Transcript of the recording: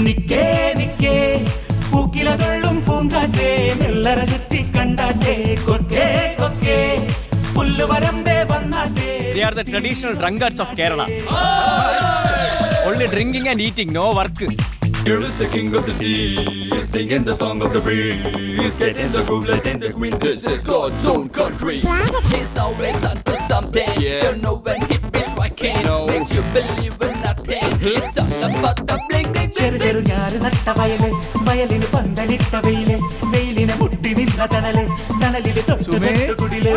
നിക്കേ നിക്കേ പൂക്കിലതുള്ളും പൂങ്കാറ്റേ നെല്ലറ ചുറ്റി കണ്ടാറ്റേ കൊക്കേ കൊക്കേ പുല്ലുവരമ്പേ വന്നാട്ടേ. They are the traditional drunkards of Kerala. Only drinking and eating, no work. Here is the king of the sea, singing the song of the breeze. Get in the groove, let in the queen. This is God's own country. He's always onto something. Don't know when hit me striking. Makes you believe in nothing. It's all about the bling bling. ചെറു ചെറു ഞാറ് നട്ട വയല് വയലിന് പന്തലിട്ട വെയില് വെയിലിനെ മുട്ടി നിന്ന തണല് തണലില് തൊട്ടു തൊട്ടു കുടില്